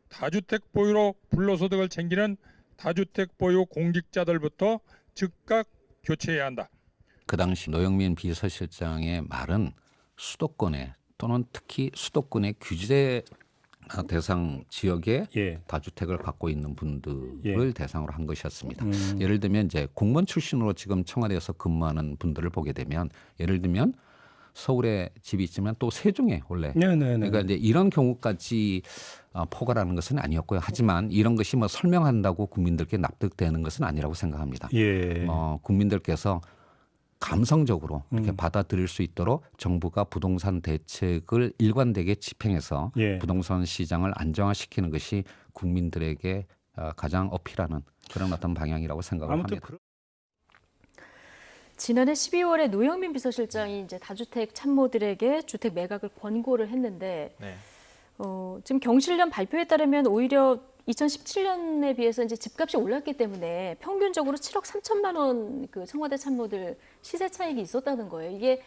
다주택 보유로 불로소득을 챙기는 다주택 보유 공직자들부터 즉각 교체해야 한다. 그 당시 노영민 비서실장의 말은 수도권에 또는 특히 수도권의 규제 대상 지역에 다주택을 갖고 있는 분들을 대상으로 한 것이었습니다. 예를 들면 이제 공무원 출신으로 지금 청와대에서 근무하는 분들을 보게 되면 예를 들면 서울에 집이 있지만 또 세종에 원래 그러니까 이제 이런 경우까지 포괄하는 것은 아니었고요. 하지만 이런 것이 뭐 설명한다고 국민들께 납득되는 것은 아니라고 생각합니다. 국민들께서 감성적으로 이렇게 받아들일 수 있도록 정부가 부동산 대책을 일관되게 집행해서 부동산 시장을 안정화시키는 것이 국민들에게 가장 어필하는 그런 어떤 방향이라고 생각을 합니다. 지난해 12월에 노영민 비서실장이 이제 다주택 참모들에게 주택 매각을 권고를 했는데 네. 지금 경실련 발표에 따르면 오히려 2017년에 비해서 이제 집값이 올랐기 때문에 평균적으로 7억 3천만 원 그 청와대 참모들 시세 차익이 있었다는 거예요. 이게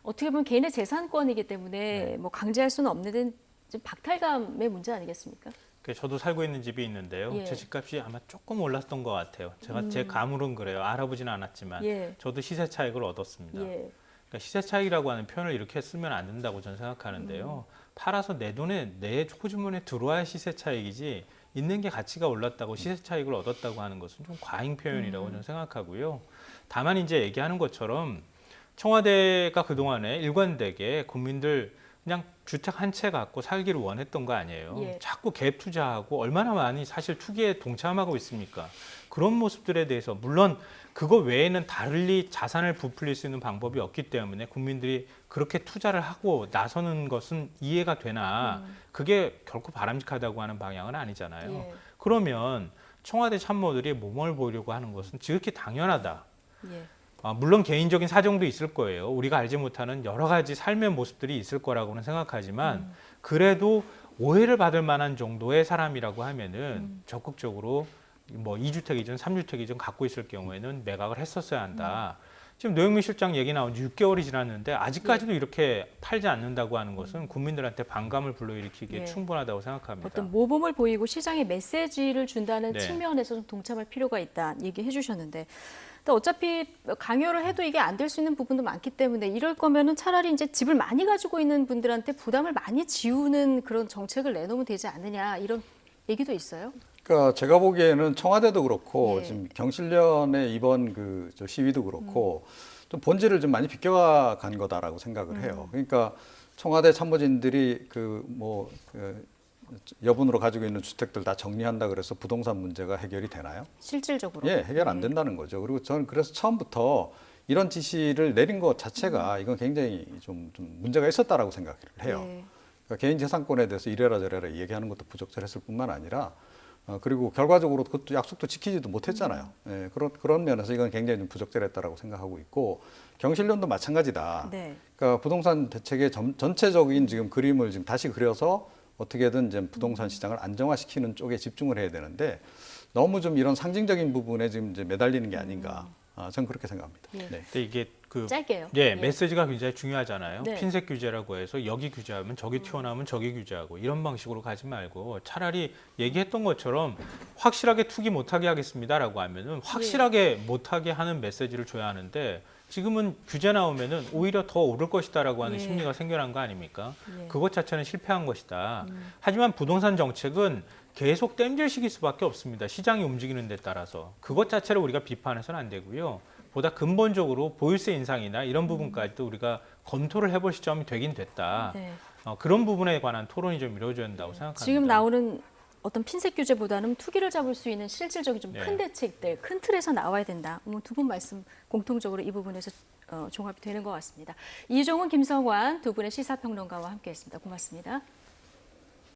어떻게 보면 개인의 재산권이기 때문에 뭐 강제할 수는 없는데 좀 박탈감의 문제 아니겠습니까? 저도 살고 있는 집이 있는데요. 예. 제 집값이 아마 조금 올랐던 것 같아요. 제 감으로는 그래요. 알아보지는 않았지만 예. 저도 시세 차익을 얻었습니다. 예. 그러니까 시세 차익이라고 하는 표현을 이렇게 쓰면 안 된다고 저는 생각하는데요. 팔아서 내 돈에 내 호주머니에 들어와야 시세 차익이지 있는 게 가치가 올랐다고 시세 차익을 얻었다고 하는 것은 좀 과잉 표현이라고 저는 생각하고요. 다만 이제 얘기하는 것처럼 청와대가 그동안에 일관되게 국민들 그냥 주택 한 채 갖고 살기를 원했던 거 아니에요. 예. 자꾸 갭 투자하고 얼마나 많이 사실 투기에 동참하고 있습니까? 그런 모습들에 대해서 물론 그거 외에는 달리 자산을 부풀릴 수 있는 방법이 없기 때문에 국민들이 그렇게 투자를 하고 나서는 것은 이해가 되나 그게 결코 바람직하다고 하는 방향은 아니잖아요. 예. 그러면 청와대 참모들이 몸을 보이려고 하는 것은 지극히 당연하다. 예. 물론 개인적인 사정도 있을 거예요. 우리가 알지 못하는 여러 가지 삶의 모습들이 있을 거라고는 생각하지만 그래도 오해를 받을 만한 정도의 사람이라고 하면은 적극적으로 뭐 2주택이든 3주택이든 갖고 있을 경우에는 매각을 했었어야 한다. 지금 노영민 실장 얘기 나온 지 6개월이 지났는데 아직까지도 이렇게 팔지 않는다고 하는 것은 국민들한테 반감을 불러일으키기에 예. 충분하다고 생각합니다. 어떤 모범을 보이고 시장에 메시지를 준다는 네. 측면에서 좀 동참할 필요가 있다 얘기해 주셨는데 근데 어차피 강요를 해도 이게 안 될 수 있는 부분도 많기 때문에 이럴 거면은 차라리 이제 집을 많이 가지고 있는 분들한테 부담을 많이 지우는 그런 정책을 내놓으면 되지 않느냐 이런 얘기도 있어요. 그러니까 제가 보기에는 청와대도 그렇고 예. 지금 경실련의 이번 저 시위도 그렇고 좀 본질을 좀 많이 비껴간 거다라고 생각을 해요. 그러니까 청와대 참모진들이 여분으로 가지고 있는 주택들 다 정리한다 그래서 부동산 문제가 해결이 되나요? 실질적으로. 예, 해결 안 된다는 거죠. 그리고 저는 그래서 처음부터 이런 지시를 내린 것 자체가 이건 굉장히 좀 문제가 있었다라고 생각을 해요. 예. 그러니까 개인 재산권에 대해서 이래라 저래라 얘기하는 것도 부적절했을 뿐만 아니라 그리고 결과적으로 그것도 약속도 지키지도 못했잖아요. 예, 그런 면에서 이건 굉장히 좀 부적절했다라고 생각하고 있고 경실련도 마찬가지다. 네. 그러니까 부동산 대책의 전체적인 지금 그림을 지금 다시 그려서 어떻게든 이제 부동산 시장을 안정화시키는 쪽에 집중을 해야 되는데 너무 좀 이런 상징적인 부분에 지금 이제 매달리는 게 아닌가. 저는 그렇게 생각합니다. 예. 네. 근데 이게 짧게요. 예, 메시지가 굉장히 중요하잖아요. 네. 핀셋 규제라고 해서 여기 규제하면 저기 튀어나오면 저기 규제하고 이런 방식으로 가지 말고 차라리 얘기했던 것처럼 확실하게 투기 못하게 하겠습니다라고 하면은 확실하게 못하게 하는 메시지를 줘야 하는데 지금은 규제 나오면은 오히려 더 오를 것이다라고 하는 예. 심리가 생겨난 거 아닙니까? 예. 그것 자체는 실패한 것이다. 하지만 부동산 정책은 계속 땜질식일 수밖에 없습니다. 시장이 움직이는 데 따라서. 그것 자체를 우리가 비판해서는 안 되고요. 보다 근본적으로 보유세 인상이나 이런 부분까지도 우리가 검토를 해볼 시점이 되긴 됐다. 네. 그런 부분에 관한 토론이 좀 이루어져야 된다고 생각합니다. 지금 나오는 어떤 핀셋 규제보다는 투기를 잡을 수 있는 실질적인 좀 큰 네. 대책들, 큰 틀에서 나와야 된다. 두 분 말씀 공통적으로 이 부분에서 종합이 되는 것 같습니다. 이종훈, 김성환 두 분의 시사평론가와 함께했습니다. 고맙습니다.